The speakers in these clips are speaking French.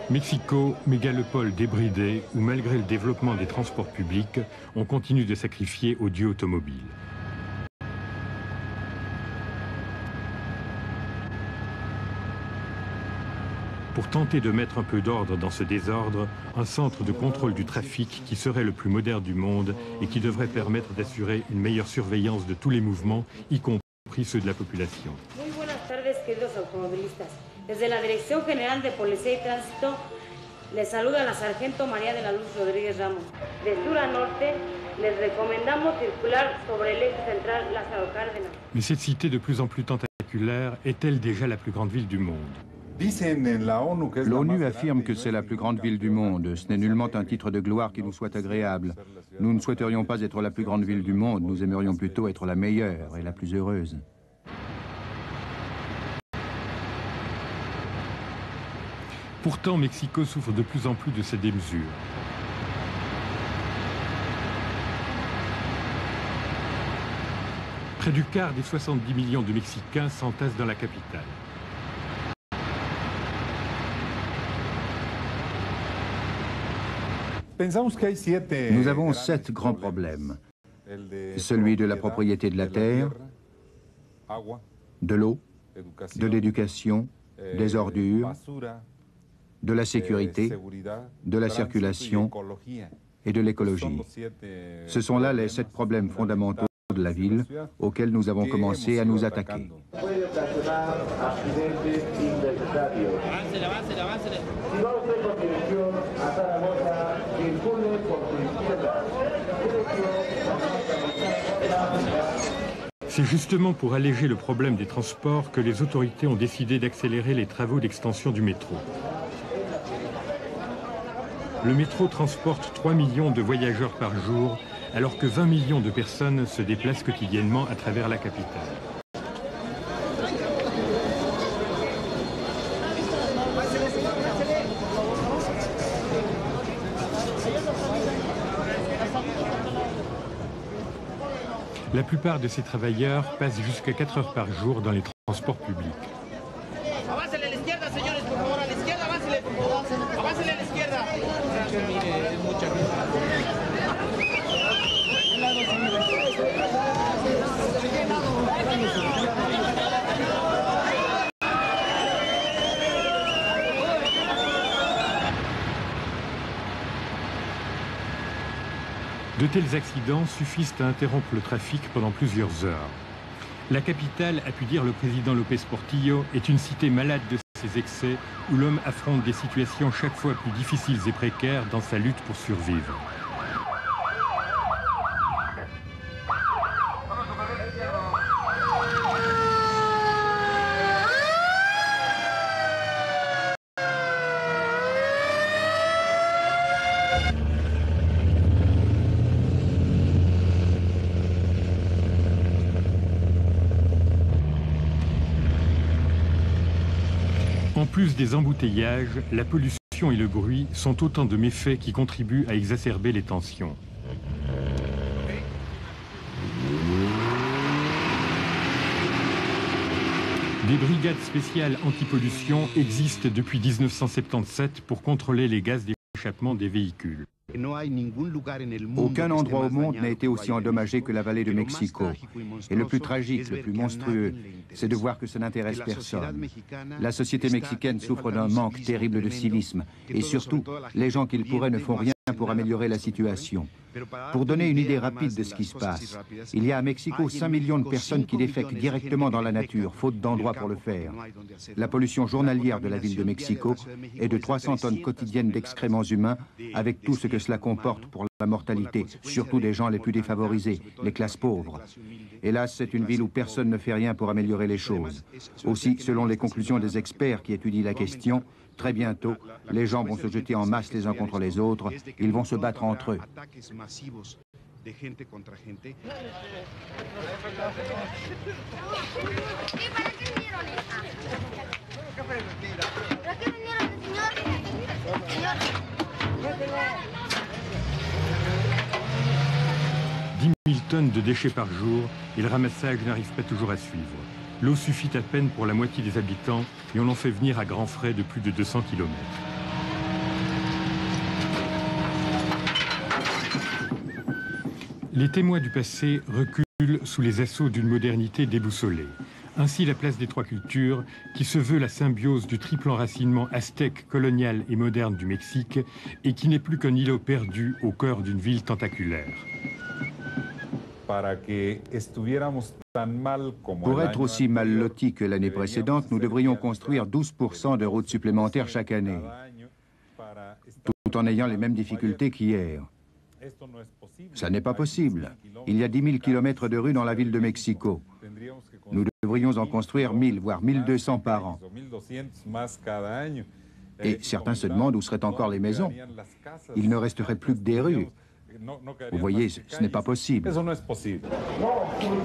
Mexico, mégalopole débridée où malgré le développement des transports publics, on continue de sacrifier au dieu automobile. Pour tenter de mettre un peu d'ordre dans ce désordre, un centre de contrôle du trafic qui serait le plus moderne du monde et qui devrait permettre d'assurer une meilleure surveillance de tous les mouvements, y compris ceux de la population. Muy buenas tardes, queridos automovilistas. Desde la Dirección General de Policía y Tránsito, les saluda la Sargento María de la Luz Rodríguez Ramos. De sur a norte, les recomendamos circular sobre el eje central Lázaro Cárdenas. Mais cette cité de plus en plus tentaculaire est-elle déjà la plus grande ville du monde? L'ONU affirme que c'est la plus grande ville du monde. Ce n'est nullement un titre de gloire qui nous soit agréable. Nous ne souhaiterions pas être la plus grande ville du monde, nous aimerions plutôt être la meilleure et la plus heureuse. Pourtant, Mexico souffre de plus en plus de ces démesures. Près du quart des 70 millions de Mexicains s'entassent dans la capitale. Nous avons 7 grands problèmes. Celui de la propriété de la terre, de l'eau, de l'éducation, des ordures, de la sécurité, de la circulation et de l'écologie. Ce sont là les 7 problèmes fondamentaux de la ville auxquels nous avons commencé à nous attaquer. C'est justement pour alléger le problème des transports que les autorités ont décidé d'accélérer les travaux d'extension du métro. Le métro transporte 3 millions de voyageurs par jour, alors que 20 millions de personnes se déplacent quotidiennement à travers la capitale. La plupart de ces travailleurs passent jusqu'à 4 heures par jour dans les transports publics. De tels accidents suffisent à interrompre le trafic pendant plusieurs heures. La capitale, a pu dire le président López Portillo, est une cité malade de ses excès où l'homme affronte des situations chaque fois plus difficiles et précaires dans sa lutte pour survivre. En plus des embouteillages, la pollution et le bruit sont autant de méfaits qui contribuent à exacerber les tensions. Des brigades spéciales anti-pollution existent depuis 1977 pour contrôler les gaz d'échappement des véhicules. Aucun endroit au monde n'a été aussi endommagé que la vallée de Mexico. Et le plus tragique, le plus monstrueux, c'est de voir que ça n'intéresse personne. La société mexicaine souffre d'un manque terrible de civisme. Et surtout, les gens qu'ils pourraient ne font rien pour améliorer la situation. Pour donner une idée rapide de ce qui se passe, il y a à Mexico 5 millions de personnes qui défèquent directement dans la nature, faute d'endroits pour le faire. La pollution journalière de la ville de Mexico est de 300 tonnes quotidiennes d'excréments humains, avec tout ce que cela comporte pour la mortalité, surtout des gens les plus défavorisés, les classes pauvres. Hélas, c'est une ville où personne ne fait rien pour améliorer les choses. Aussi, selon les conclusions des experts qui étudient la question, très bientôt, les gens vont se jeter en masse les uns contre les autres, ils vont se battre entre eux. De gente contra gente. ¿Y para qué vinieron esta? ¿Para qué vinieron tonnes de déchets par jour et le ramassage n'arrive pas toujours à suivre. L'eau suffit à peine pour la moitié des habitants et on en fait venir à grands frais de plus de 200 km. Les témoins du passé reculent sous les assauts d'une modernité déboussolée. Ainsi, la place des Trois Cultures, qui se veut la symbiose du triple enracinement aztèque, colonial et moderne du Mexique, et qui n'est plus qu'un îlot perdu au cœur d'une ville tentaculaire. Pour être aussi mal lotis que l'année précédente, nous devrions construire 12% de routes supplémentaires chaque année, tout en ayant les mêmes difficultés qu'hier. Ça n'est pas possible. Il y a 10 000 kilomètres de rues dans la ville de Mexico. Nous devrions en construire 1000, voire 1200 par an. Et certains se demandent où seraient encore les maisons. Il ne resterait plus que des rues. Vous voyez, ce n'est pas possible.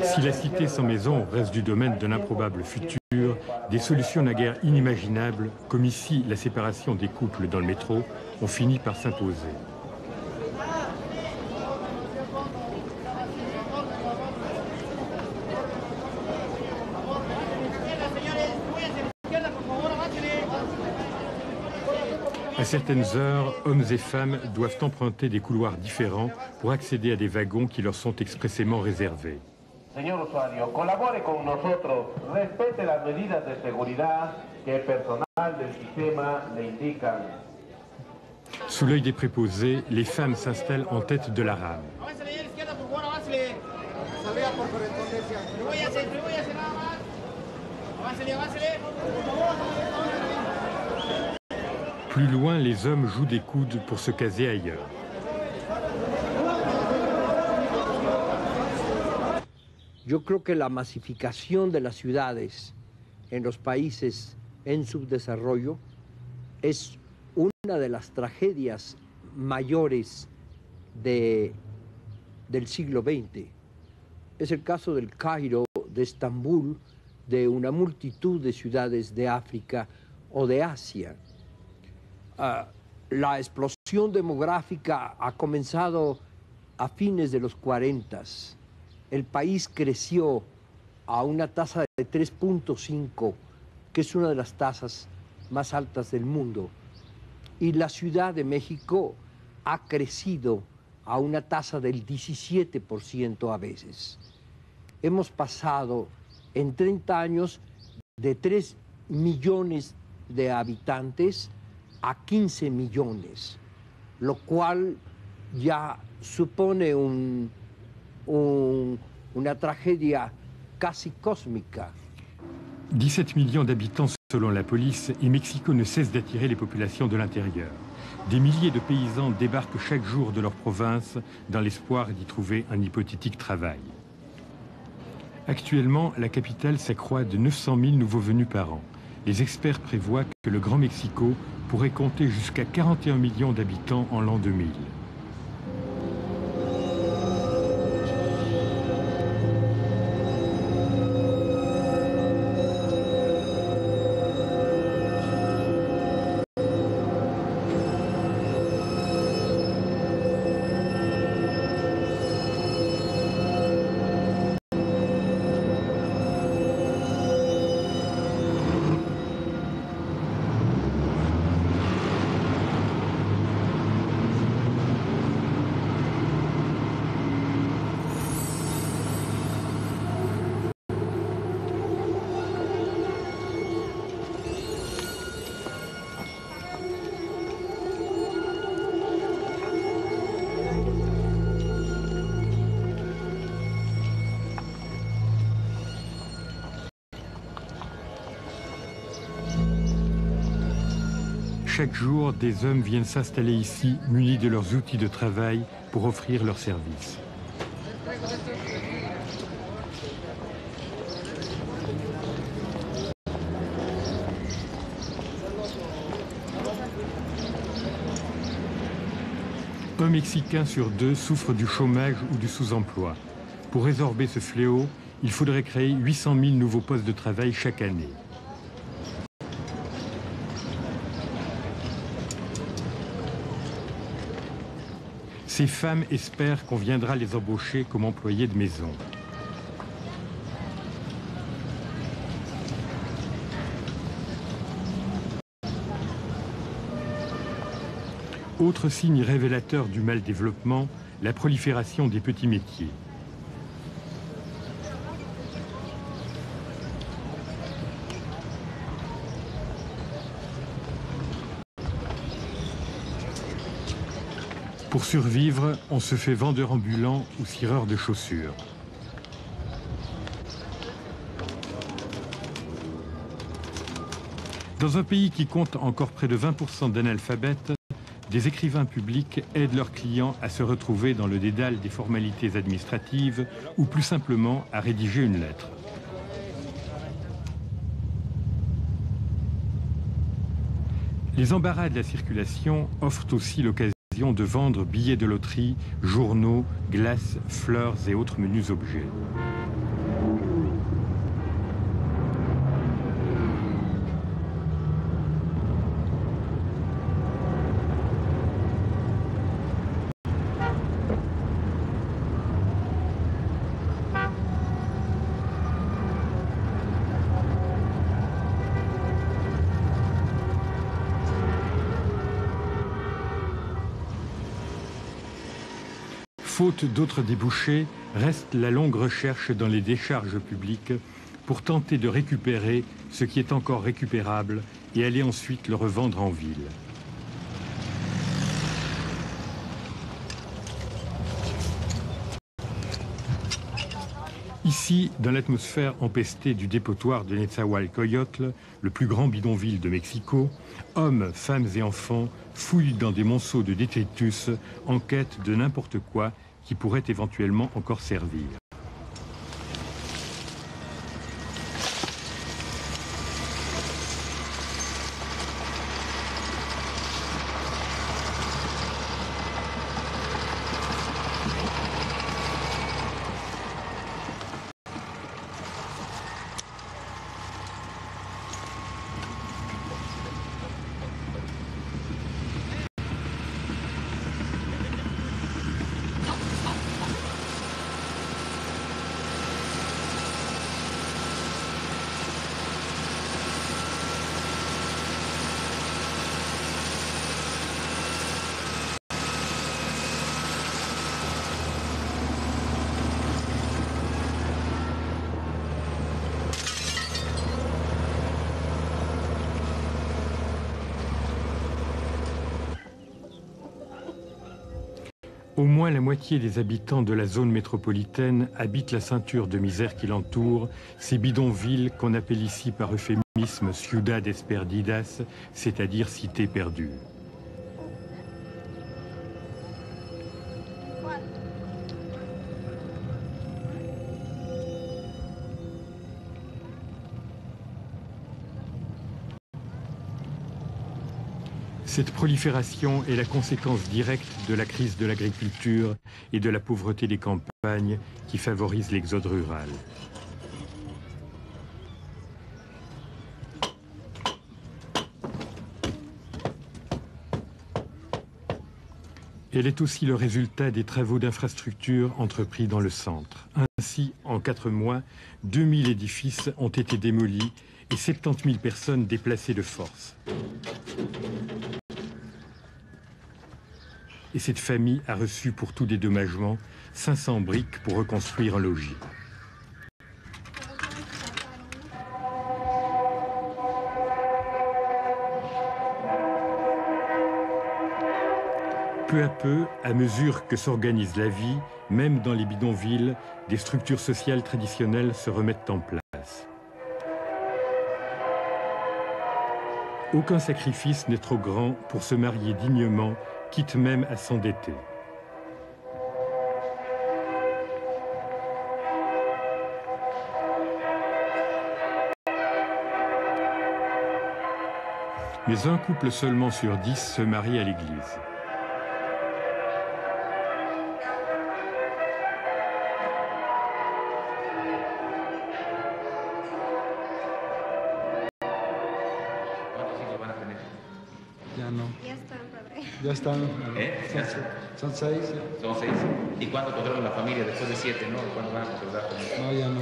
Si la cité sans maison reste du domaine d'un improbable futur, des solutions naguère inimaginables, comme ici la séparation des couples dans le métro, ont fini par s'imposer. À certaines heures, hommes et femmes doivent emprunter des couloirs différents pour accéder à des wagons qui leur sont expressément réservés. Señor usuario, colabore con nosotros, respete las medidas de seguridad que el personal del sistema le indican. Sous l'œil des préposés, les femmes s'installent en tête de la rame. Plus loin, les hommes jouent des coudes pour se caser ailleurs. Yo creo que la masificación de las ciudades en los países en subdesarrollo es una de las tragedias mayores del siglo XX. Es el caso del Cairo, de Estambul, de una multitud de ciudades de África o de Asia. La explosión demográfica ha comenzado a fines de los 40. El país creció a una tasa de 3.5, que es una de las tasas más altas del mundo. Y la Ciudad de México ha crecido a una tasa del 17% a veces. Hemos pasado en 30 años de 3 millones de habitantes a 15 millones, lo cual ya supone una tragedia casi cósmica. 17 millions d'habitants selon la police, et Mexico ne cesse d'attirer les populations de l'intérieur. Des milliers de paysans débarquent chaque jour de leur province dans l'espoir d'y trouver un hypothétique travail. Actuellement, la capitale s'accroît de 900 000 nouveaux venus par an. Les experts prévoient que le Grand Mexico pourrait compter jusqu'à 41 millions d'habitants en l'an 2000. Chaque jour, des hommes viennent s'installer ici, munis de leurs outils de travail pour offrir leurs services. Un Mexicain sur deux souffre du chômage ou du sous-emploi. Pour résorber ce fléau, il faudrait créer 800 000 nouveaux postes de travail chaque année. Ces femmes espèrent qu'on viendra les embaucher comme employés de maison. Autre signe révélateur du mal développement, la prolifération des petits métiers. Pour survivre, on se fait vendeur ambulant ou cireur de chaussures. Dans un pays qui compte encore près de 20% d'analphabètes, des écrivains publics aident leurs clients à se retrouver dans le dédale des formalités administratives ou plus simplement à rédiger une lettre. Les embarras de la circulation offrent aussi l'occasion de vendre billets de loterie, journaux, glaces, fleurs et autres menus objets. Faute d'autres débouchés, reste la longue recherche dans les décharges publiques pour tenter de récupérer ce qui est encore récupérable et aller ensuite le revendre en ville. Ici, dans l'atmosphère empestée du dépotoir de Nezahualcóyotl, le plus grand bidonville de Mexico, hommes, femmes et enfants fouillent dans des monceaux de détritus en quête de n'importe quoi qui pourrait éventuellement encore servir. Au moins la moitié des habitants de la zone métropolitaine habitent la ceinture de misère qui l'entoure, ces bidonvilles qu'on appelle ici par euphémisme Ciudades Perdidas, c'est-à-dire cités perdues. Cette prolifération est la conséquence directe de la crise de l'agriculture et de la pauvreté des campagnes qui favorise l'exode rural. Elle est aussi le résultat des travaux d'infrastructure entrepris dans le centre. Ainsi, en 4 mois, 2000 édifices ont été démolis et 70 000 personnes déplacées de force. Et cette famille a reçu pour tout dédommagement 500 briques pour reconstruire un logis. Peu à peu, à mesure que s'organise la vie, même dans les bidonvilles, des structures sociales traditionnelles se remettent en place. Aucun sacrifice n'est trop grand pour se marier dignement, quitte même à s'endetter. Mais un couple seulement sur 10 se marie à l'église. Ya están. Son 6. Son 6. ¿Y cuándo controlan la familia? Después de 7, ¿no? ¿Cuándo van a controlar? No, ya no.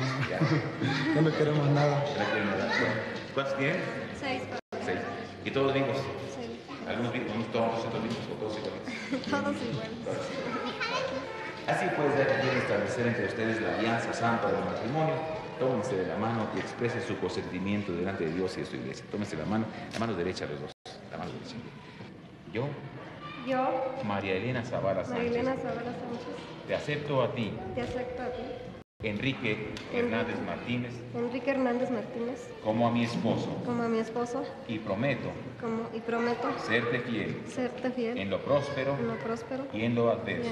Ya no queremos nada. ¿Cuántos tienen? 6. 6. ¿Y todos vivos? Sí. ¿Algunos vivos? ¿Todos vivos o todos iguales? Todos iguales. Así pues, ya quieren establecer entre ustedes la alianza santa del matrimonio. Tómense de la mano y expresen su consentimiento delante de Dios y de su iglesia. Tómense la mano derecha los dos. La mano derecha. Yo, María Elena Zavala Sánchez, te acepto a ti, Enrique Hernández Martínez, como a mi esposo, y prometo, serte fiel, en lo próspero, y en lo adverso,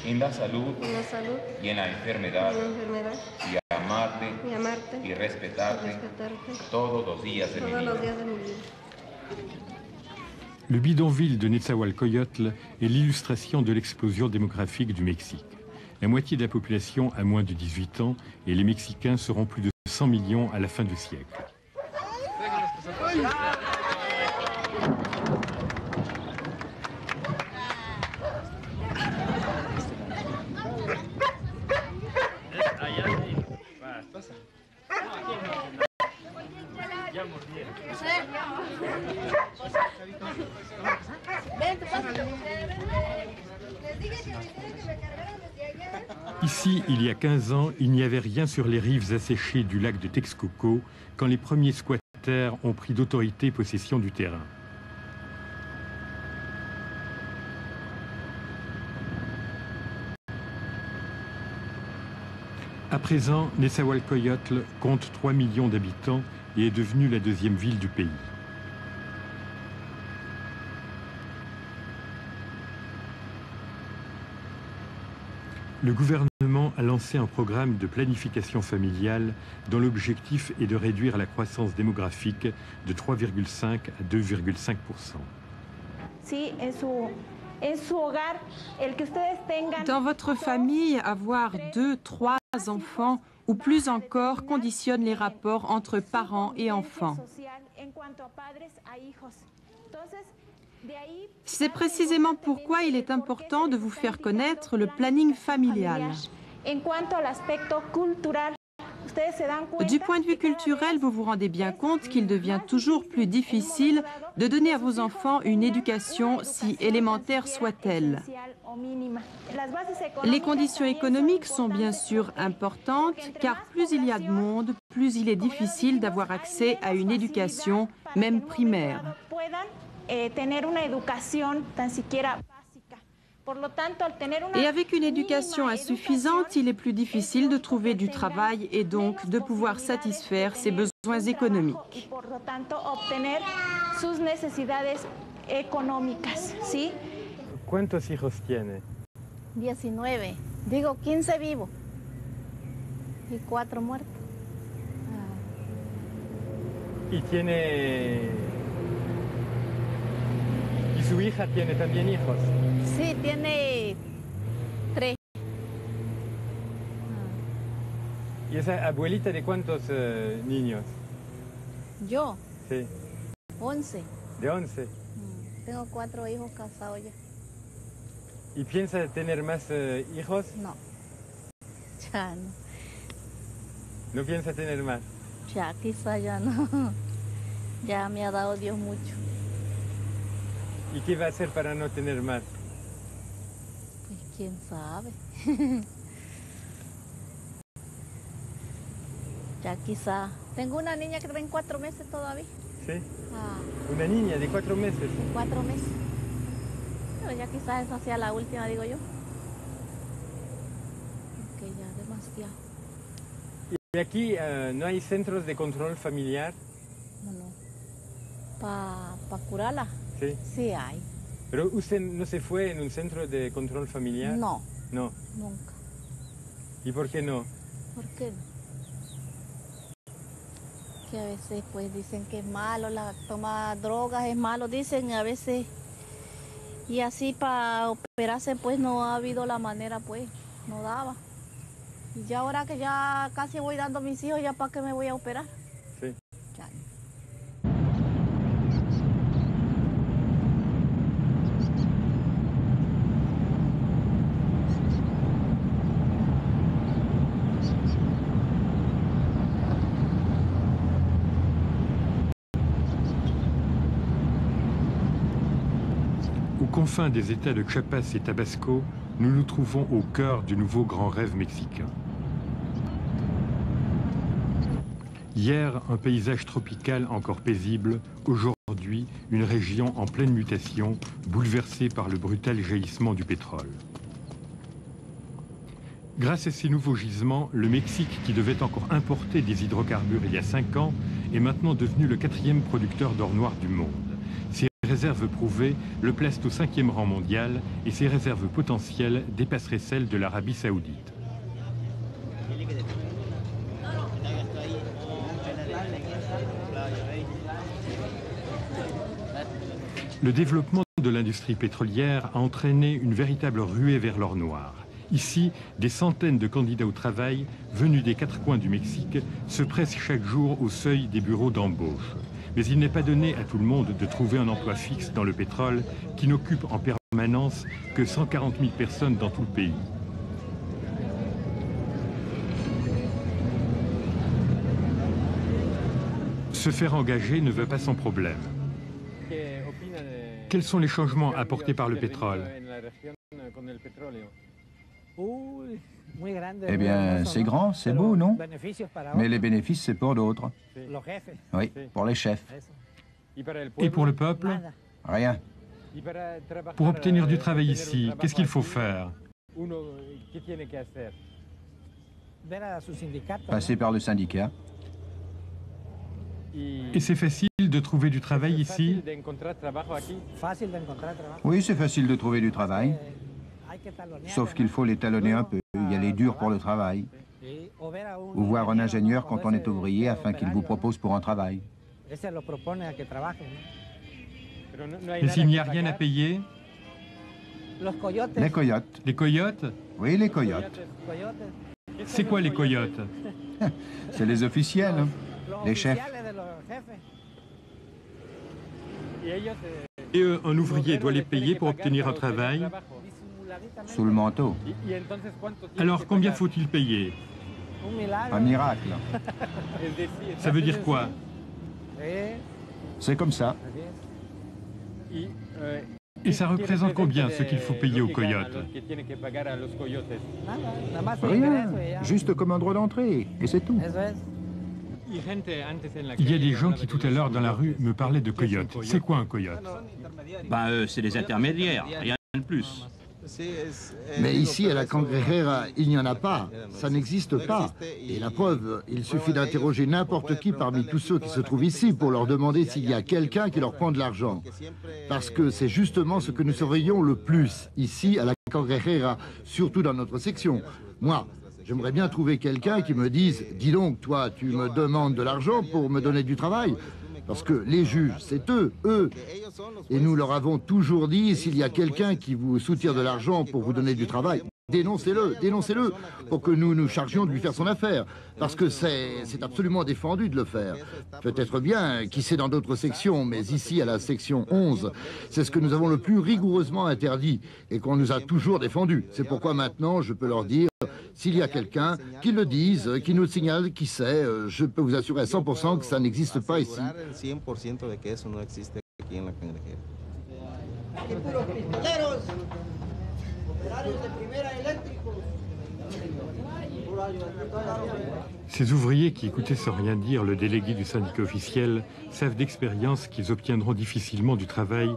en la salud, y en la enfermedad, y amarte, y respetarte todos los días de mi vida. Le bidonville de Nezahualcóyotl est l'illustration de l'explosion démographique du Mexique. La moitié de la population a moins de 18 ans et les Mexicains seront plus de 100 millions à la fin du siècle. Ici, il y a 15 ans, il n'y avait rien sur les rives asséchées du lac de Texcoco quand les premiers squatters ont pris d'autorité possession du terrain. À présent, Nezahualcóyotl compte 3 millions d'habitants et est devenue la deuxième ville du pays. Le gouvernement a lancé un programme de planification familiale dont l'objectif est de réduire la croissance démographique de 3,5 à 2,5%. Dans votre famille, avoir 2, 3 enfants ou plus encore conditionne les rapports entre parents et enfants. C'est précisément pourquoi il est important de vous faire connaître le planning familial. Du point de vue culturel, vous vous rendez bien compte qu'il devient toujours plus difficile de donner à vos enfants une éducation, si élémentaire soit-elle. Les conditions économiques sont bien sûr importantes, car plus il y a de monde, plus il est difficile d'avoir accès à une éducation, même primaire. Et avec une éducation insuffisante, il est plus difficile de trouver du travail et donc de pouvoir satisfaire ses besoins économiques. ¿Cuántos hijos tiene? 19. Digo 15 vivos y 4 muertos. Y tiene... ¿Y su hija tiene también hijos? Sí, tiene 3. ¿Y esa abuelita de cuántos niños? ¿Yo? Sí. 11. ¿De 11? Tengo 4 hijos casados ya. ¿Y piensa tener más hijos? No. Ya no. ¿No piensa tener más? Ya, quizá ya no. Ya me ha dado Dios mucho. ¿Y qué va a hacer para no tener más? Pues quién sabe. Ya quizá. Tengo una niña que tiene 4 meses todavía. ¿Sí? ¿Una niña de 4 meses? 4 meses. Pero ya quizás esa sea la última, digo yo. Porque ya demasiado. ¿Y aquí no hay centros de control familiar? No. ¿Para curarla? Sí. Sí hay. ¿Pero usted no se fue en un centro de control familiar? No. No. Nunca. ¿Y por qué no? ¿Por qué no? Que a veces pues dicen que es malo, la toma drogas es malo, dicen a veces. Y así para operarse pues no ha habido la manera pues, no daba. Y ya ahora que ya casi voy dando a mis hijos, ¿ya para qué me voy a operar? Sí. Ya. Aux confins des États de Chiapas et Tabasco, nous nous trouvons au cœur du nouveau grand rêve mexicain. Hier, un paysage tropical encore paisible, aujourd'hui, une région en pleine mutation, bouleversée par le brutal jaillissement du pétrole. Grâce à ces nouveaux gisements, le Mexique, qui devait encore importer des hydrocarbures il y a 5 ans, est maintenant devenu le 4e producteur d'or noir du monde. Ses réserves prouvées le placent au 5e rang mondial et ses réserves potentielles dépasseraient celles de l'Arabie saoudite. Le développement de l'industrie pétrolière a entraîné une véritable ruée vers l'or noir. Ici, des centaines de candidats au travail, venus des 4 coins du Mexique, se pressent chaque jour au seuil des bureaux d'embauche. Mais il n'est pas donné à tout le monde de trouver un emploi fixe dans le pétrole qui n'occupe en permanence que 140 000 personnes dans tout le pays. Se faire engager ne va pas sans problème. Quels sont les changements apportés par le pétrole? Eh bien, c'est grand, c'est beau, non? Mais les bénéfices, c'est pour d'autres. Oui, pour les chefs. Et pour le peuple? Rien. Pour obtenir du travail ici, qu'est-ce qu'il faut faire? Passer par le syndicat. Et c'est facile de trouver du travail ici? Oui, c'est facile de trouver du travail. Sauf qu'il faut les talonner un peu, y aller dur pour le travail. Ou voir un ingénieur quand on est ouvrier afin qu'il vous propose pour un travail. Et s'il n'y a rien à payer? Les coyotes. Les coyotes? Oui, les coyotes. C'est quoi les coyotes? C'est les officiels, hein, les chefs. Et eux, un ouvrier doit les payer pour obtenir un travail? Sous le manteau. Alors combien faut-il payer? Un miracle. Ça veut dire quoi? C'est comme ça. Et ça représente combien ce qu'il faut payer aux coyotes? Rien, juste comme un droit d'entrée, et c'est tout. Il y a des gens qui tout à l'heure dans la rue me parlaient de coyotes. C'est quoi un coyote? Ben, c'est des intermédiaires, rien de plus. Mais ici, à la Cangrejera, il n'y en a pas. Ça n'existe pas. Et la preuve, il suffit d'interroger n'importe qui parmi tous ceux qui se trouvent ici pour leur demander s'il y a quelqu'un qui leur prend de l'argent. Parce que c'est justement ce que nous surveillons le plus ici, à la Cangrejera, surtout dans notre section. Moi, j'aimerais bien trouver quelqu'un qui me dise « Dis donc, toi, tu me demandes de l'argent pour me donner du travail ?» Parce que les juges, c'est eux. Et nous leur avons toujours dit, s'il y a quelqu'un qui vous soutire de l'argent pour vous donner du travail, dénoncez-le, pour que nous nous chargions de lui faire son affaire. Parce que c'est absolument défendu de le faire. Peut-être bien, qui sait dans d'autres sections, mais ici, à la section 11, c'est ce que nous avons le plus rigoureusement interdit et qu'on nous a toujours défendu. C'est pourquoi maintenant, je peux leur dire, s'il y a quelqu'un, qu'il le dise, qu'il nous le signale, qui sait, je peux vous assurer à 100% que ça n'existe pas ici. Ces ouvriers qui écoutaient sans rien dire le délégué du syndicat officiel savent d'expérience qu'ils obtiendront difficilement du travail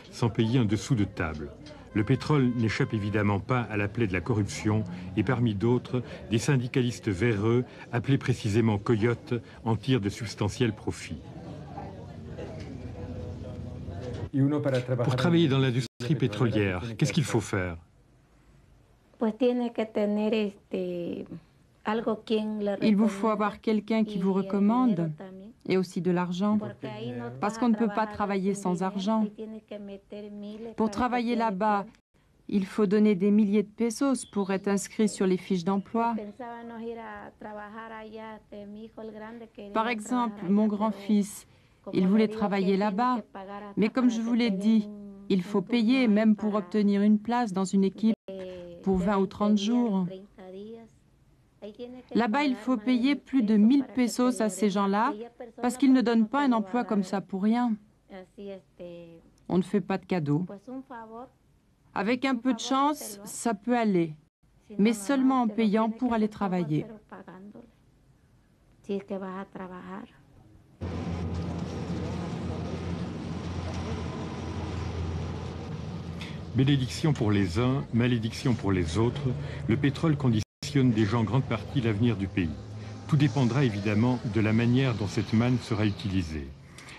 sans payer un dessous de table. Le pétrole n'échappe évidemment pas à la plaie de la corruption et parmi d'autres, des syndicalistes véreux, appelés précisément coyotes, en tirent de substantiels profits. Pour travailler dans l'industrie pétrolière, qu'est-ce qu'il faut faire? Il vous faut avoir quelqu'un qui vous recommande et aussi de l'argent, parce qu'on ne peut pas travailler sans argent. Pour travailler là-bas, il faut donner des milliers de pesos pour être inscrit sur les fiches d'emploi. Par exemple, mon grand-fils, il voulait travailler là-bas, mais comme je vous l'ai dit, il faut payer même pour obtenir une place dans une équipe pour 20 ou 30 jours. Là-bas, il faut payer plus de 1000 pesos à ces gens-là parce qu'ils ne donnent pas un emploi comme ça pour rien. On ne fait pas de cadeaux. Avec un peu de chance, ça peut aller, mais seulement en payant pour aller travailler. Bénédiction pour les uns, malédiction pour les autres, le pétrole conditionne déjà en grande partie l'avenir du pays. Tout dépendra évidemment de la manière dont cette manne sera utilisée.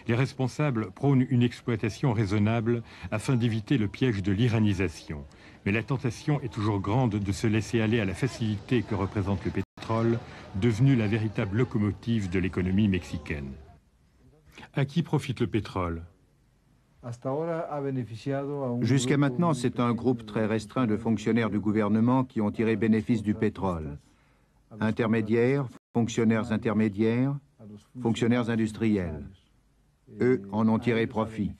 Les responsables prônent une exploitation raisonnable afin d'éviter le piège de l'iranisation. Mais la tentation est toujours grande de se laisser aller à la facilité que représente le pétrole, devenu la véritable locomotive de l'économie mexicaine. À qui profite le pétrole ? Jusqu'à maintenant, c'est un groupe très restreint de fonctionnaires du gouvernement qui ont tiré bénéfice du pétrole. Intermédiaires, fonctionnaires intermédiaires, fonctionnaires industriels. Eux en ont tiré profit.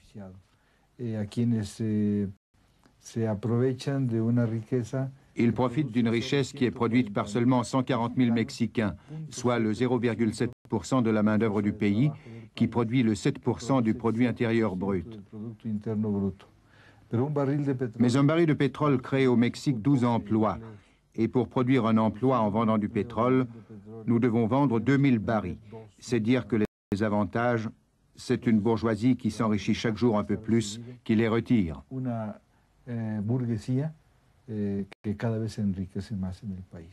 Ils profitent d'une richesse qui est produite par seulement 140 000 Mexicains, soit le 0,7% de la main-d'œuvre du pays, qui produit le 7% du produit intérieur brut. Mais un baril de pétrole crée au Mexique 12 emplois. Et pour produire un emploi en vendant du pétrole, nous devons vendre 2000 barils. C'est dire que les avantages, c'est une bourgeoisie qui s'enrichit chaque jour un peu plus, qui les retire. Que cada vez se enriquece más en el país.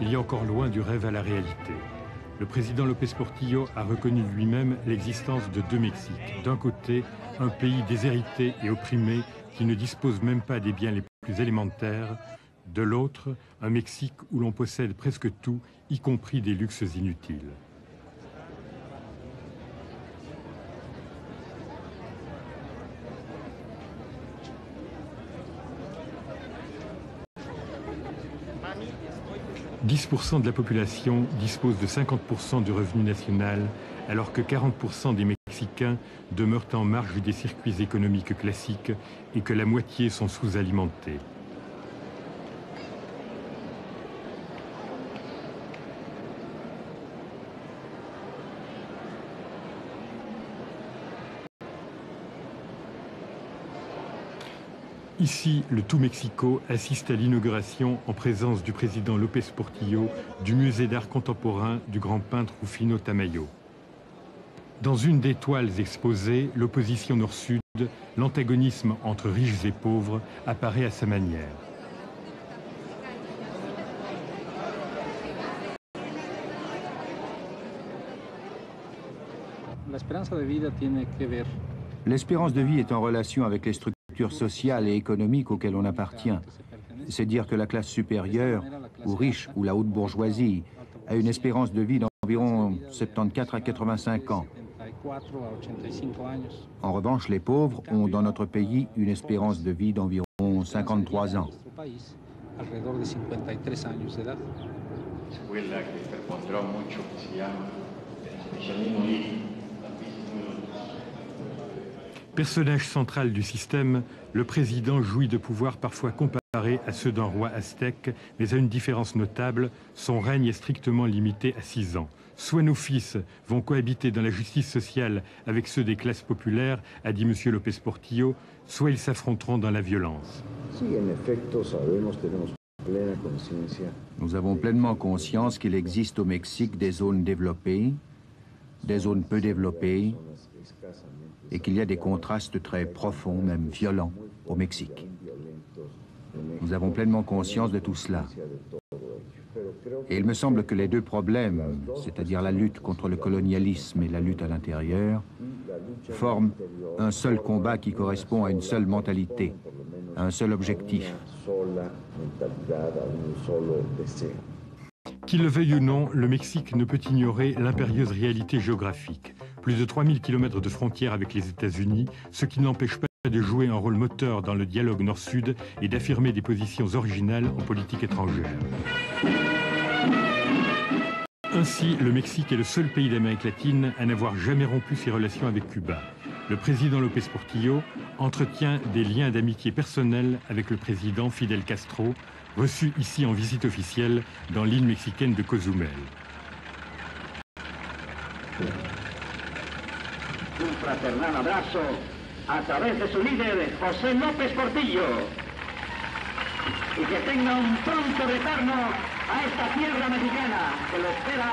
Il y a encore loin du rêve à la réalité. Le président López Portillo a reconnu lui-même l'existence de deux Mexiques. D'un côté, un pays déshérité et opprimé qui ne dispose même pas des biens les plus élémentaires. De l'autre, un Mexique où l'on possède presque tout, y compris des luxes inutiles. « 10% de la population dispose de 50% du revenu national, alors que 40% des Mexicains demeurent en marge des circuits économiques classiques et que la moitié sont sous-alimentés. » Ici, le Tout Mexico assiste à l'inauguration, en présence du président López Portillo, du musée d'art contemporain du grand peintre Rufino Tamayo. Dans une des toiles exposées, l'opposition nord-sud, l'antagonisme entre riches et pauvres, apparaît à sa manière. L'espérance de vie est en relation avec les structures sociales et économiques auxquelles on appartient. C'est dire que la classe supérieure, ou riche, ou la haute bourgeoisie, a une espérance de vie d'environ 74 à 85 ans. En revanche, les pauvres ont dans notre pays une espérance de vie d'environ 53 ans. Personnage central du système, le président jouit de pouvoirs parfois comparés à ceux d'un roi aztèque, mais à une différence notable, son règne est strictement limité à 6 ans. Soit nos fils vont cohabiter dans la justice sociale avec ceux des classes populaires, a dit M. López Portillo, soit ils s'affronteront dans la violence. Nous avons pleinement conscience qu'il existe au Mexique des zones développées, des zones peu développées, et qu'il y a des contrastes très profonds, même violents, au Mexique. Nous avons pleinement conscience de tout cela. Et il me semble que les deux problèmes, c'est-à-dire la lutte contre le colonialisme et la lutte à l'intérieur, forment un seul combat qui correspond à une seule mentalité, à un seul objectif. Qu'il le veuille ou non, le Mexique ne peut ignorer l'impérieuse réalité géographique. Plus de 3000 km de frontières avec les États-Unis, ce qui n'empêche pas de jouer un rôle moteur dans le dialogue nord-sud et d'affirmer des positions originales en politique étrangère. Ainsi, le Mexique est le seul pays d'Amérique latine à n'avoir jamais rompu ses relations avec Cuba. Le président López Portillo entretient des liens d'amitié personnels avec le président Fidel Castro, reçu ici en visite officielle dans l'île mexicaine de Cozumel. Un fraternal abrazo a través de su líder, José López Portillo. Y que tenga un pronto retorno a esta tierra mexicana que lo espera.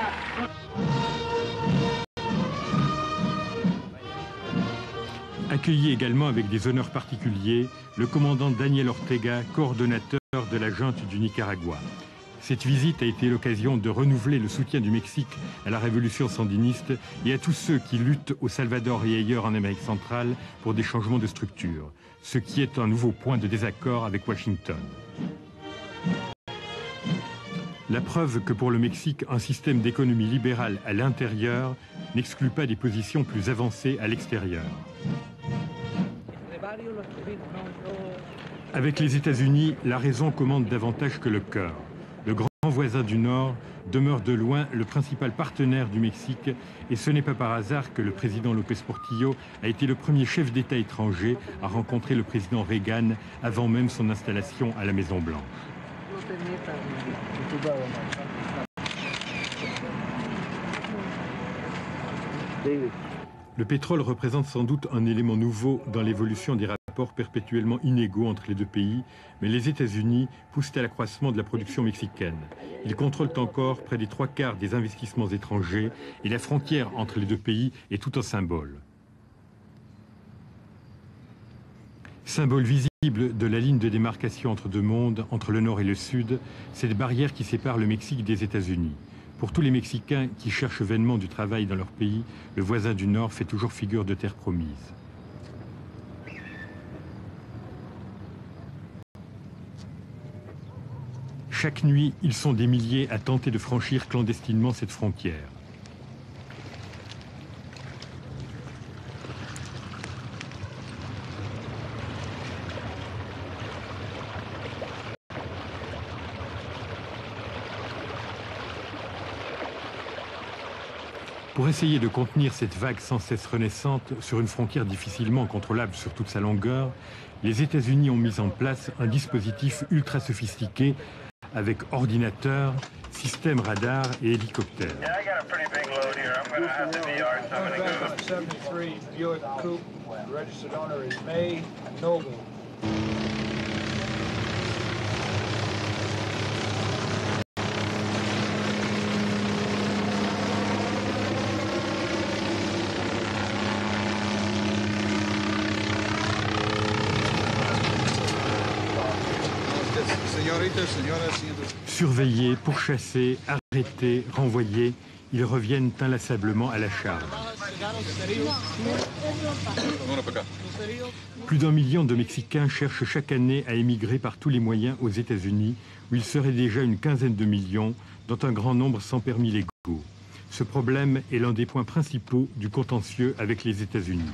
Accueilli également avec des honneurs particuliers, le commandant Daniel Ortega, coordonnateur de la junte du Nicaragua. Cette visite a été l'occasion de renouveler le soutien du Mexique à la révolution sandiniste et à tous ceux qui luttent au Salvador et ailleurs en Amérique centrale pour des changements de structure, ce qui est un nouveau point de désaccord avec Washington. La preuve que pour le Mexique, un système d'économie libérale à l'intérieur n'exclut pas des positions plus avancées à l'extérieur. Avec les États-Unis, la raison commande davantage que le cœur. Le grand voisin du Nord demeure de loin le principal partenaire du Mexique et ce n'est pas par hasard que le président López Portillo a été le premier chef d'État étranger à rencontrer le président Reagan avant même son installation à la Maison-Blanche. Le pétrole représente sans doute un élément nouveau dans l'évolution des rapports perpétuellement inégaux entre les deux pays, mais les États-Unis poussent à l'accroissement de la production mexicaine. Ils contrôlent encore près des 3/4 des investissements étrangers et la frontière entre les deux pays est tout un symbole. Symbole visible de la ligne de démarcation entre deux mondes, entre le Nord et le Sud, cette barrière qui sépare le Mexique des États-Unis. Pour tous les Mexicains qui cherchent vainement du travail dans leur pays, le voisin du Nord fait toujours figure de terre promise. Chaque nuit, ils sont des milliers à tenter de franchir clandestinement cette frontière. Pour essayer de contenir cette vague sans cesse renaissante sur une frontière difficilement contrôlable sur toute sa longueur, les États-Unis ont mis en place un dispositif ultra sophistiqué avec ordinateurs, systèmes radars et hélicoptères. Surveillés, pourchassés, arrêtés, renvoyés, ils reviennent inlassablement à la charge. Plus d'1 million de Mexicains cherchent chaque année à émigrer par tous les moyens aux États-Unis, où il serait déjà une quinzaine de millions, dont un grand nombre sans permis légaux. Ce problème est l'un des points principaux du contentieux avec les États-Unis.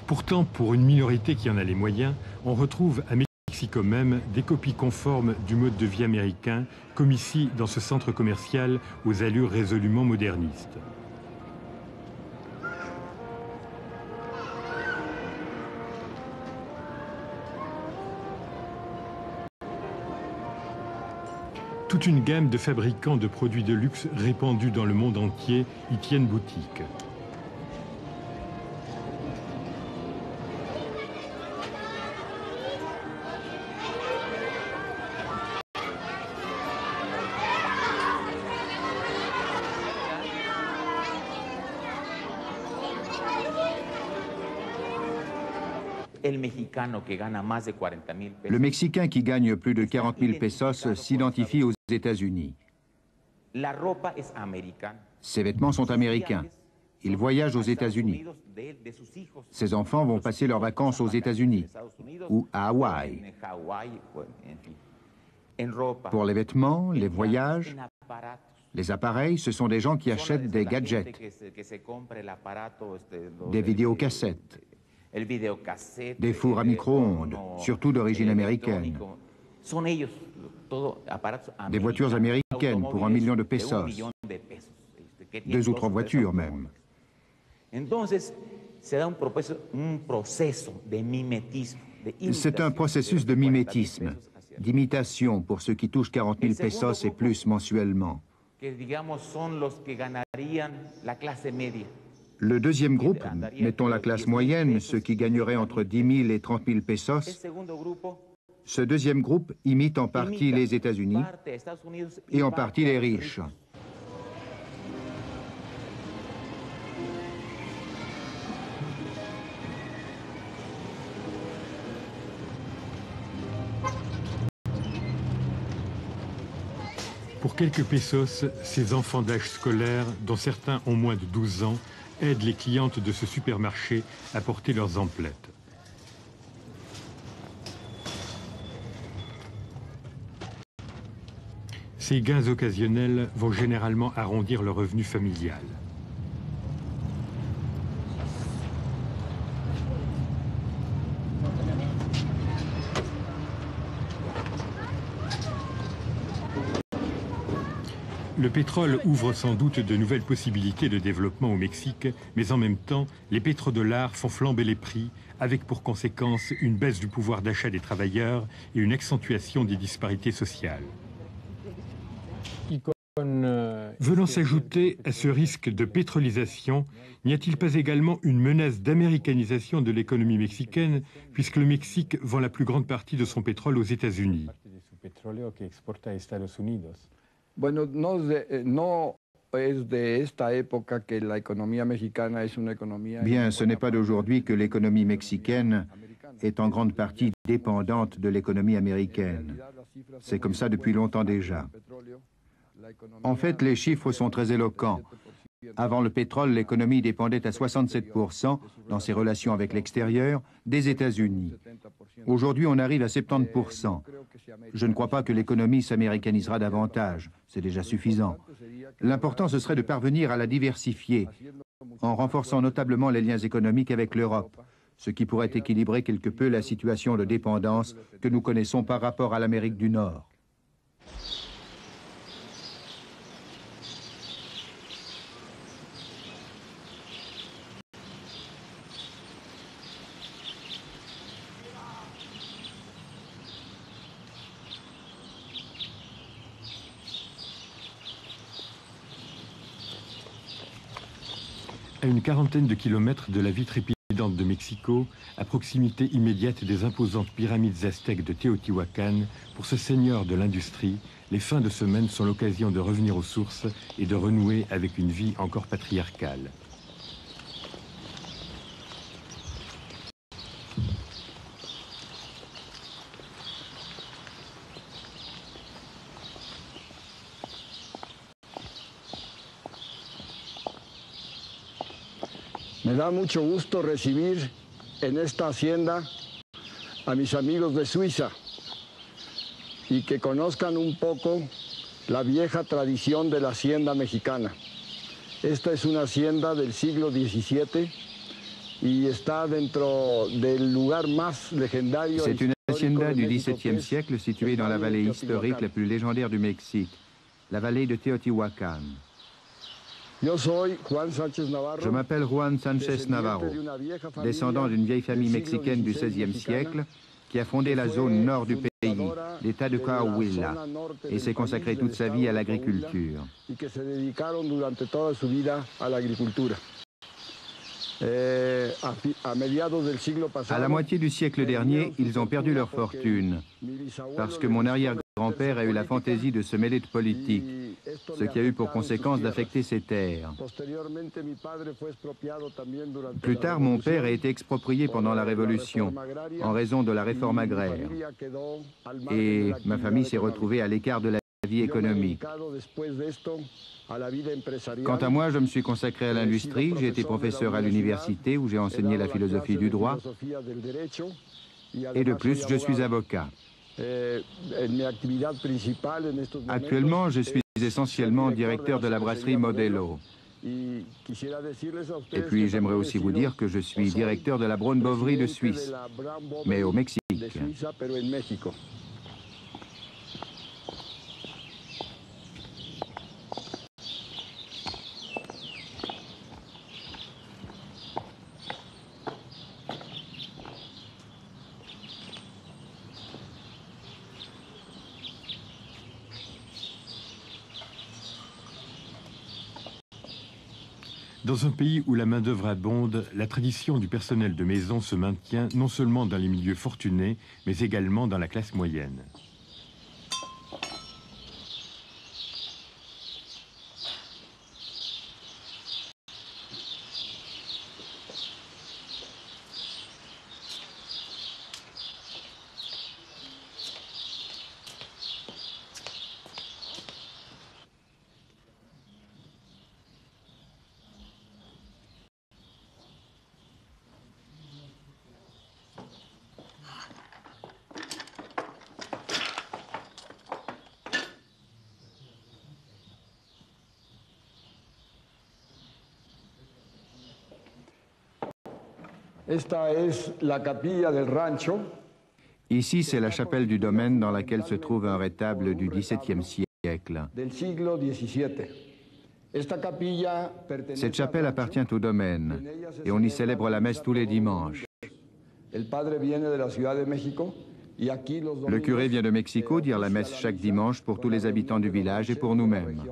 Pourtant, pour une minorité qui en a les moyens, on retrouve à Mexico même des copies conformes du mode de vie américain, comme ici dans ce centre commercial aux allures résolument modernistes. Toute une gamme de fabricants de produits de luxe répandus dans le monde entier y tiennent boutique. Le Mexicain qui gagne plus de 40 000 pesos s'identifie aux États-Unis. Ses vêtements sont américains. Il voyage aux États-Unis. Ses enfants vont passer leurs vacances aux États-Unis ou à Hawaï. Pour les vêtements, les voyages, les appareils, ce sont des gens qui achètent des gadgets, des vidéocassettes, des fours à micro-ondes, surtout d'origine américaine, des voitures américaines pour 1 million de pesos, 2 ou 3 voitures même. C'est un processus de mimétisme, d'imitation pour ceux qui touchent 40 000 pesos et plus mensuellement. Le deuxième groupe, mettons la classe moyenne, ceux qui gagneraient entre 10 000 et 30 000 pesos, ce deuxième groupe imite en partie les États-Unis et en partie les riches. Pour quelques pesos, ces enfants d'âge scolaire, dont certains ont moins de 12 ans, aident les clientes de ce supermarché à porter leurs emplettes. Ces gains occasionnels vont généralement arrondir le revenu familial. Le pétrole ouvre sans doute de nouvelles possibilités de développement au Mexique, mais en même temps, les pétrodollars font flamber les prix, avec pour conséquence une baisse du pouvoir d'achat des travailleurs et une accentuation des disparités sociales. Venant s'ajouter à ce risque de pétrolisation, n'y a-t-il pas également une menace d'américanisation de l'économie mexicaine, puisque le Mexique vend la plus grande partie de son pétrole aux États-Unis? Bueno, no es de esta época que la economía mexicana es una economía... Bien, ce n'est pas d'aujourd'hui que l'économie mexicaine est en grande partie dépendante de l'économie américaine. C'est comme ça depuis longtemps déjà. En fait, les chiffres sont très éloquents. Avant le pétrole, l'économie dépendait à 67% dans ses relations avec l'extérieur des États-Unis. Aujourd'hui, on arrive à 70%. Je ne crois pas que l'économie s'américanisera davantage. C'est déjà suffisant. L'important, ce serait de parvenir à la diversifier, en renforçant notablement les liens économiques avec l'Europe, ce qui pourrait équilibrer quelque peu la situation de dépendance que nous connaissons par rapport à l'Amérique du Nord. À une quarantaine de kilomètres de la vie trépidante de Mexico, à proximité immédiate des imposantes pyramides aztèques de Teotihuacan, pour ce seigneur de l'industrie, les fins de semaine sont l'occasion de revenir aux sources et de renouer avec une vie encore patriarcale. Me da mucho gusto recibir en esta hacienda a mis amigos de Suiza y que conozcan un poco la vieja tradición de la hacienda mexicana. Esta es una hacienda del siglo XVII y está dentro del lugar más legendario. C'est une hacienda du XVIIe siècle située dans la vallée historique la plus légendaire du Mexique, la vallée de Teotihuacan. Je m'appelle Juan Sánchez Navarro, descendant d'une vieille famille mexicaine du XVIe siècle qui a fondé la zone nord du pays, l'État de Coahuila, et s'est consacré toute sa vie à l'agriculture. À la moitié du siècle dernier, ils ont perdu leur fortune, parce que mon arrière-grand-père a eu la fantaisie de se mêler de politique, ce qui a eu pour conséquence d'affecter ses terres. Plus tard, mon père a été exproprié pendant la Révolution en raison de la réforme agraire. Et ma famille s'est retrouvée à l'écart de la vie économique. Quant à moi, je me suis consacré à l'industrie. J'ai été professeur à l'université où j'ai enseigné la philosophie du droit. Et de plus, je suis avocat. Actuellement, je suis essentiellement directeur de la brasserie Modelo. Et puis, j'aimerais aussi vous dire que je suis directeur de la Braun Boveri de Suisse, mais au Mexique. Dans un pays où la main-d'œuvre abonde, la tradition du personnel de maison se maintient non seulement dans les milieux fortunés, mais également dans la classe moyenne. Esta es la capilla del rancho. Ici, c'est la chapelle du domaine dans laquelle se trouve un rétable du XVIIe siècle. Cette chapelle appartient au domaine et on y célèbre la messe tous les dimanches. Le curé vient de Mexico dire la messe chaque dimanche pour tous les habitants du village et pour nous-mêmes.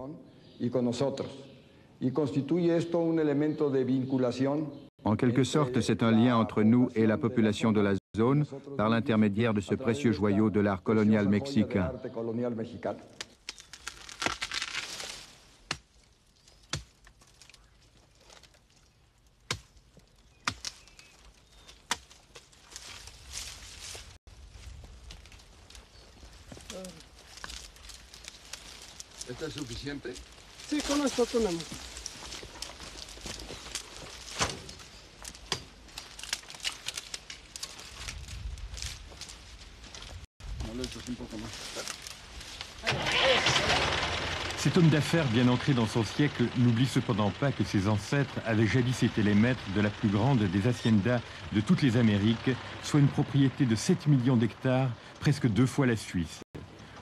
En quelque sorte, c'est un lien entre nous et la population de la zone par l'intermédiaire de ce précieux joyau de l'art colonial mexicain. ¿Esto es suficiente? Sí, con esto tenemos. Cet homme d'affaires bien ancré dans son siècle n'oublie cependant pas que ses ancêtres avaient jadis été les maîtres de la plus grande des haciendas de toutes les Amériques, soit une propriété de 7 millions d'hectares, presque 2 fois la Suisse.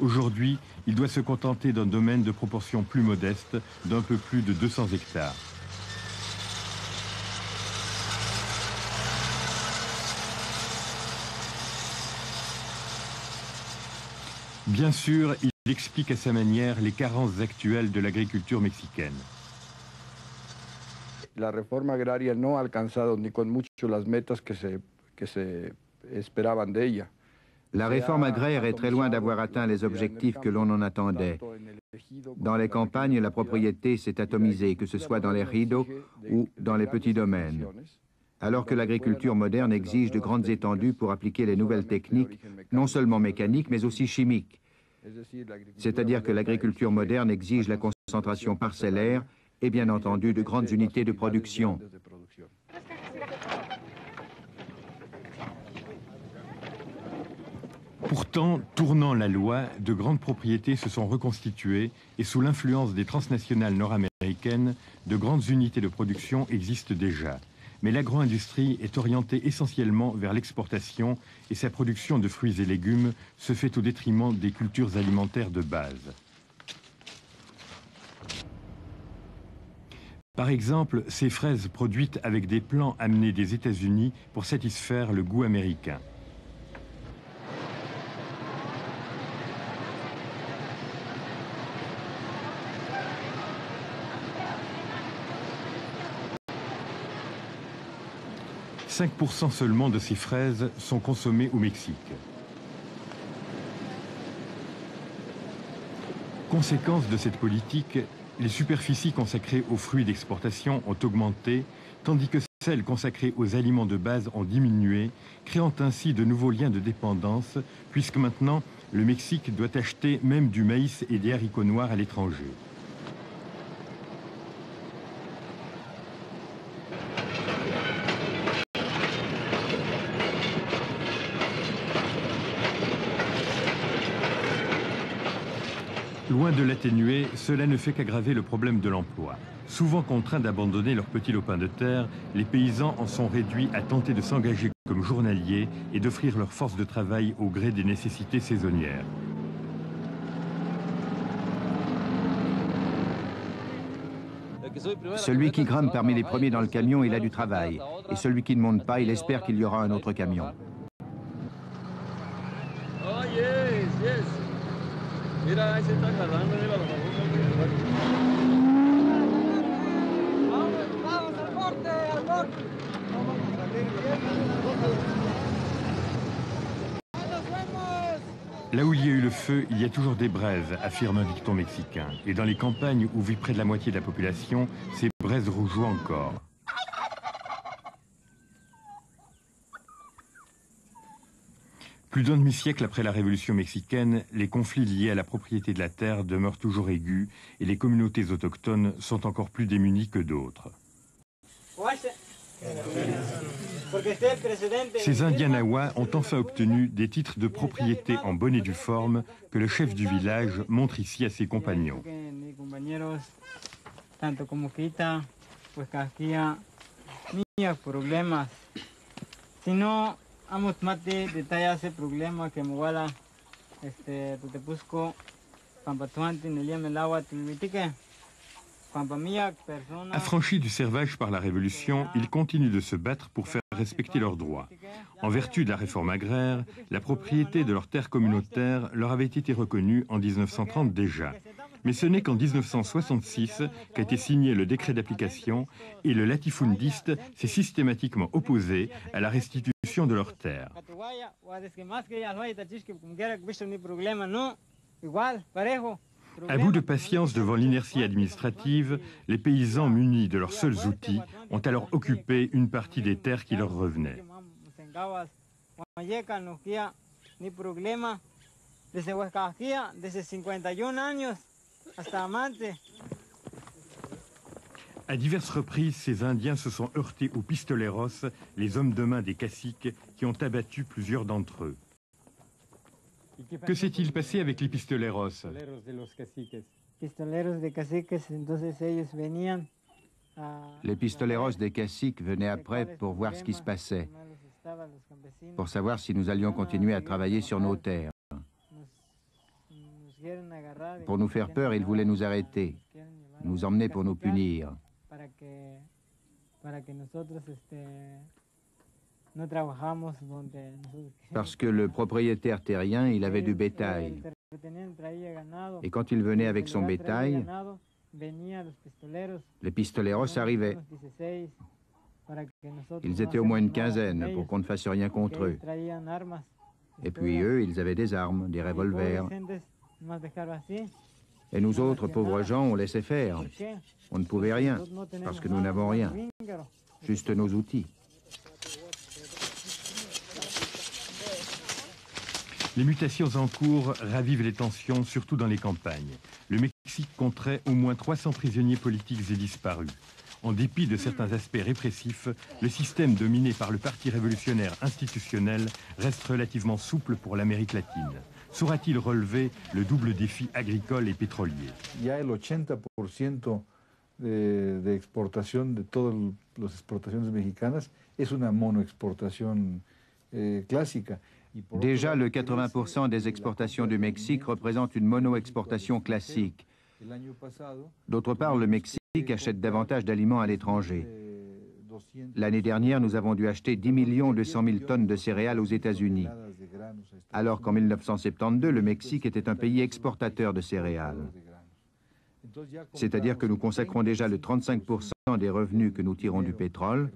Aujourd'hui, il doit se contenter d'un domaine de proportions plus modestes, d'un peu plus de 200 hectares. Bien sûr, il explique à sa manière les carences actuelles de l'agriculture mexicaine. La reforma agraria no ha alcanzado ni con mucho las metas que se esperaban de ella. La réforme agraire est très loin d'avoir atteint les objectifs que l'on en attendait. Dans les campagnes, la propriété s'est atomisée, que ce soit dans les ridos ou dans les petits domaines. Alors que l'agriculture moderne exige de grandes étendues pour appliquer les nouvelles techniques, non seulement mécaniques, mais aussi chimiques. C'est-à-dire que l'agriculture moderne exige la concentration parcellaire et bien entendu de grandes unités de production. Pourtant, tournant la loi, de grandes propriétés se sont reconstituées et sous l'influence des transnationales nord-américaines, de grandes unités de production existent déjà. Mais l'agro-industrie est orientée essentiellement vers l'exportation et sa production de fruits et légumes se fait au détriment des cultures alimentaires de base. Par exemple, ces fraises produites avec des plants amenés des États-Unis pour satisfaire le goût américain. « 5% seulement de ces fraises sont consommées au Mexique. » Conséquence de cette politique, les superficies consacrées aux fruits d'exportation ont augmenté, tandis que celles consacrées aux aliments de base ont diminué, créant ainsi de nouveaux liens de dépendance, puisque maintenant, le Mexique doit acheter même du maïs et des haricots noirs à l'étranger. Loin de l'atténuer, cela ne fait qu'aggraver le problème de l'emploi. Souvent contraints d'abandonner leurs petits lopins de terre, les paysans en sont réduits à tenter de s'engager comme journaliers et d'offrir leur force de travail au gré des nécessités saisonnières. Celui qui grimpe parmi les premiers dans le camion, il a du travail. Et celui qui ne monte pas, il espère qu'il y aura un autre camion. Mira, ahí se está agarrando, mira los ¡Vamos al corte, al corte! Là où il y a eu le feu, il y a toujours des braises, affirme un dicton mexicain. Et dans les campagnes où vit près de la moitié de la population, ces braises rougeoient encore. Plus d'un demi-siècle après la Révolution mexicaine, les conflits liés à la propriété de la terre demeurent toujours aigus et les communautés autochtones sont encore plus démunies que d'autres. Ces Indiens Nahuas ont enfin obtenu des titres de propriété en bonne et due forme que le chef du village montre ici à ses compagnons. Mate detalla ese problema que Muguala, Tutepusco, Pampatuante, Neliam el agua, Tilmitique, Pampamiac, personne. Affranchis du servage par la Révolution, ils continuent de se battre pour faire respecter leurs droits. En vertu de la réforme agraire, la propriété de leurs terres communautaires leur avait été reconnue en 1930 déjà. Mais ce n'est qu'en 1966 qu'a été signé le décret d'application et le latifundiste s'est systématiquement opposé à la restitution de leurs terres. À bout de patience devant l'inertie administrative, les paysans munis de leurs seuls outils ont alors occupé une partie des terres qui leur revenaient. À diverses reprises, ces Indiens se sont heurtés aux pistoleros, les hommes de main des caciques, qui ont abattu plusieurs d'entre eux. Que s'est-il passé avec les pistoleros? Les pistoleros des caciques venaient après pour voir ce qui se passait, pour savoir si nous allions continuer à travailler sur nos terres. Pour nous faire peur, ils voulaient nous arrêter, nous emmener pour nous punir. Parce que le propriétaire terrien, il avait du bétail. Et quand il venait avec son bétail, les pistoleros arrivaient. Ils étaient au moins une quinzaine pour qu'on ne fasse rien contre eux. Et puis eux, ils avaient des armes, des revolvers. Et nous autres, pauvres gens, on laissait faire. On ne pouvait rien, parce que nous n'avons rien. Juste nos outils. Les mutations en cours ravivent les tensions, surtout dans les campagnes. Le Mexique compterait au moins 300 prisonniers politiques et disparus. En dépit de certains aspects répressifs, le système dominé par le Parti révolutionnaire institutionnel reste relativement souple pour l'Amérique latine. Saura-t-il relever le double défi agricole et pétrolier? Ya el 80% de exportación de todas las exportaciones mexicanas es una monoexportación clásica. Déjà, le 80% des exportations du Mexique représentent une mono-exportation classique. D'autre part, le Mexique achète davantage d'aliments à l'étranger. L'année dernière, nous avons dû acheter 10 200 000 tonnes de céréales aux États-Unis, alors qu'en 1972, le Mexique était un pays exportateur de céréales. C'est-à-dire que nous consacrons déjà le 35% des revenus que nous tirons du pétrole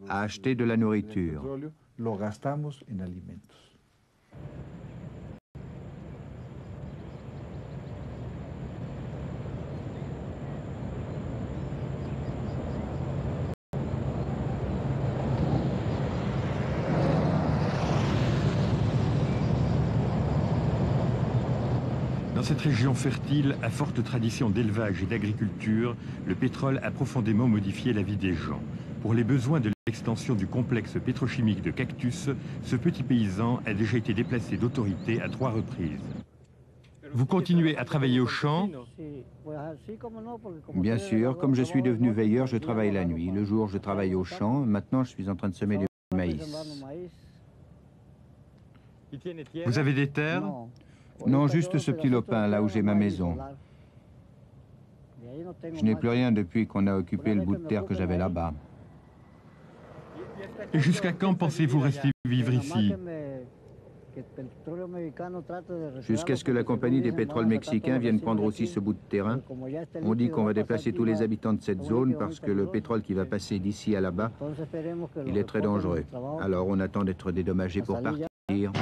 à acheter de la nourriture. Lo gastamos en alimentos. Dans cette région fertile, à forte tradition d'élevage et d'agriculture, le pétrole a profondément modifié la vie des gens. Pour les besoins de l'extension du complexe pétrochimique de Cactus, ce petit paysan a déjà été déplacé d'autorité à 3 reprises. Vous continuez à travailler au champ? Bien sûr, comme je suis devenu veilleur, je travaille la nuit. Le jour, je travaille au champ. Maintenant, je suis en train de semer du maïs. Vous avez des terres? Non, juste ce petit lopin, là où j'ai ma maison. Je n'ai plus rien depuis qu'on a occupé le bout de terre que j'avais là-bas. Et jusqu'à quand pensez-vous rester vivre ici? Jusqu'à ce que la compagnie des pétroles mexicains vienne prendre aussi ce bout de terrain. On dit qu'on va déplacer tous les habitants de cette zone parce que le pétrole qui va passer d'ici à là-bas, il est très dangereux. Alors on attend d'être dédommagé pour partir.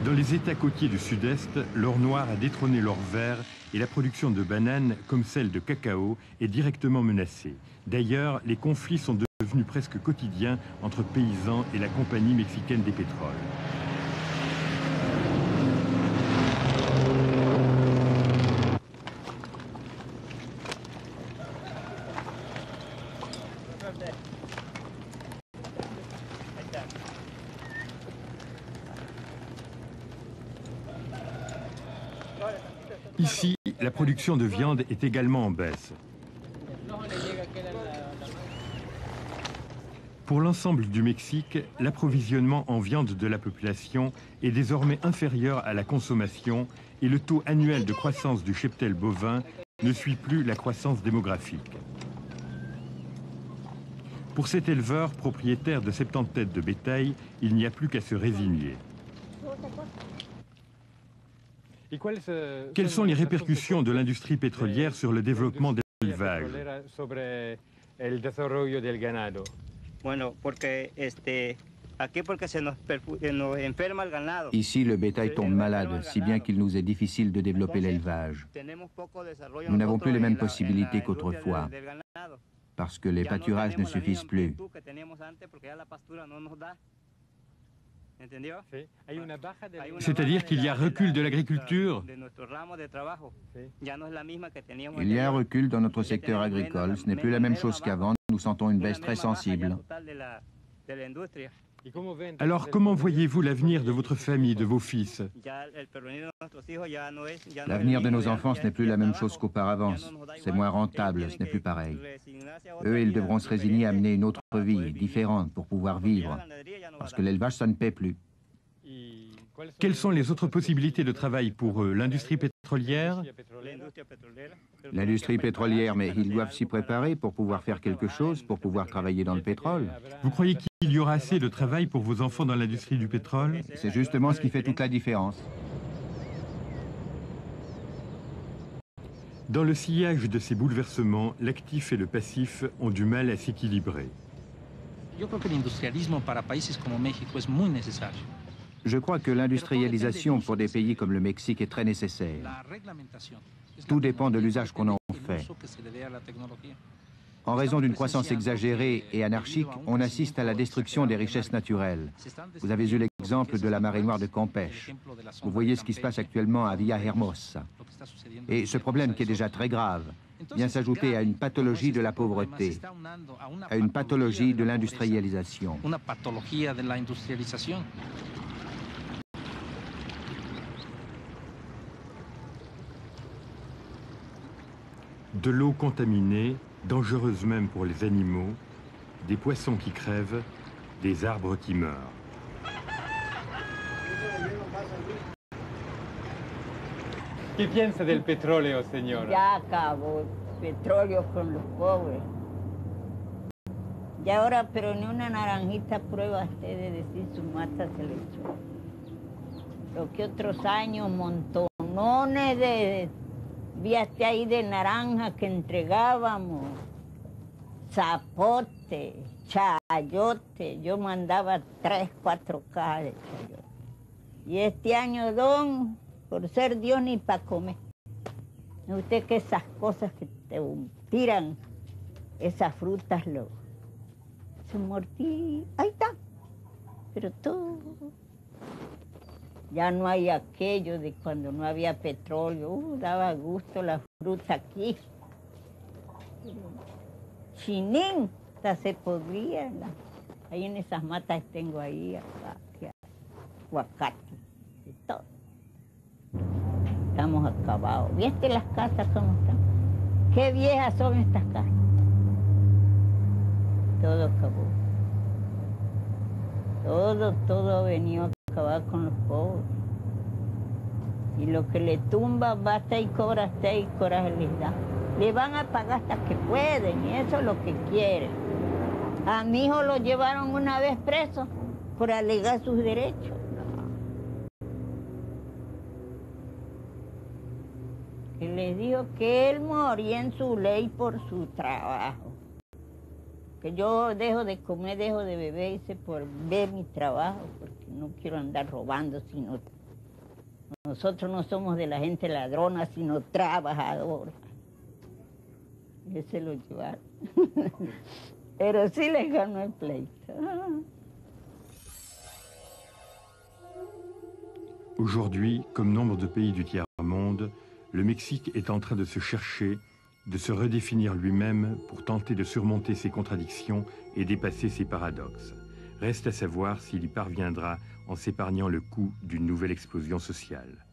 Dans les États côtiers du Sud-Est, l'or noir a détrôné l'or vert et la production de bananes, comme celle de cacao, est directement menacée. D'ailleurs, les conflits sont devenus presque quotidiens entre paysans et la compagnie mexicaine des pétroles. Ici, la production de viande est également en baisse. Pour l'ensemble du Mexique, l'approvisionnement en viande de la population est désormais inférieur à la consommation et le taux annuel de croissance du cheptel bovin ne suit plus la croissance démographique. Pour cet éleveur, propriétaire de 70 têtes de bétail, il n'y a plus qu'à se résigner. Quelles sont les répercussions de l'industrie pétrolière sur le développement de l'élevage? Ici, le bétail tombe malade, si bien qu'il nous est difficile de développer l'élevage. Nous n'avons plus les mêmes possibilités qu'autrefois, parce que les pâturages ne suffisent plus. C'est-à-dire qu'il y a recul de l'agriculture? Il y a un recul dans notre secteur agricole. Ce n'est plus la même chose qu'avant. Nous sentons une baisse très sensible. Alors, comment voyez-vous l'avenir de votre famille, de vos fils? L'avenir de nos enfants, ce n'est plus la même chose qu'auparavant. C'est moins rentable, ce n'est plus pareil. Eux, ils devront se résigner à mener une autre vie, différente, pour pouvoir vivre. Parce que l'élevage, ça ne paie plus. Quelles sont les autres possibilités de travail pour eux? L'industrie pétrolière? L'industrie pétrolière, mais ils doivent s'y préparer pour pouvoir faire quelque chose, pour pouvoir travailler dans le pétrole. Vous croyez qu'il y aura assez de travail pour vos enfants dans l'industrie du pétrole? C'est justement ce qui fait toute la différence. Dans le sillage de ces bouleversements, l'actif et le passif ont du mal à s'équilibrer. Je crois que l'industrialisation pour des pays comme le Mexique est très nécessaire. Tout dépend de l'usage qu'on en fait. En raison d'une croissance exagérée et anarchique, on assiste à la destruction des richesses naturelles. Vous avez eu l'exemple de la marée noire de Campeche. Vous voyez ce qui se passe actuellement à Villahermosa. Et ce problème, qui est déjà très grave, vient s'ajouter à une pathologie de la pauvreté, à une pathologie de l'industrialisation. De l'eau contaminée, dangereuse même pour les animaux, des poissons qui crèvent, des arbres qui meurent. ¿Qué piensa del petróleo, señora? Ya acabó el petróleo con los pobres. Y ahora, pero ni una naranjita prueba usted de decir su mata se le echó. Lo que otros años, montonones de vías ahí de naranja que entregábamos, zapote, chayote. Yo mandaba 3, 4 cajas de chayote. Y este año, don, por ser Dios ni para comer. Usted que esas cosas que te tiran, esas frutas, se mortí. Ahí está. pero todo. Ya no hay aquello de cuando no había petróleo. Daba gusto la fruta aquí. Chinín, hasta se podría. Ahí en esas matas tengo ahí, aguacate, de todo. Estamos acabados. ¿Viste las casas cómo están? Qué viejas son estas casas. Todo acabó. Todo ha venido a acabar con los pobres. Y lo que le tumba, basta y coraje les da. Le van a pagar hasta que pueden, y eso es lo que quieren. A mi hijo lo llevaron una vez preso por alegar sus derechos. Y les dijo que él moría en su ley por su trabajo. Que yo dejo de comer, dejo de beber, hice por ver mi trabajo, porque no quiero andar robando, sino... Nosotros no somos de la gente ladrona, sino trabajadora. Y se lo llevaron. Pero sí les ganó el pleito. Aujourd'hui, comme nombre de pays du tiers-monde, le Mexique est en train de se chercher, de se redéfinir lui-même pour tenter de surmonter ses contradictions et dépasser ses paradoxes. Reste à savoir s'il y parviendra en s'épargnant le coût d'une nouvelle explosion sociale.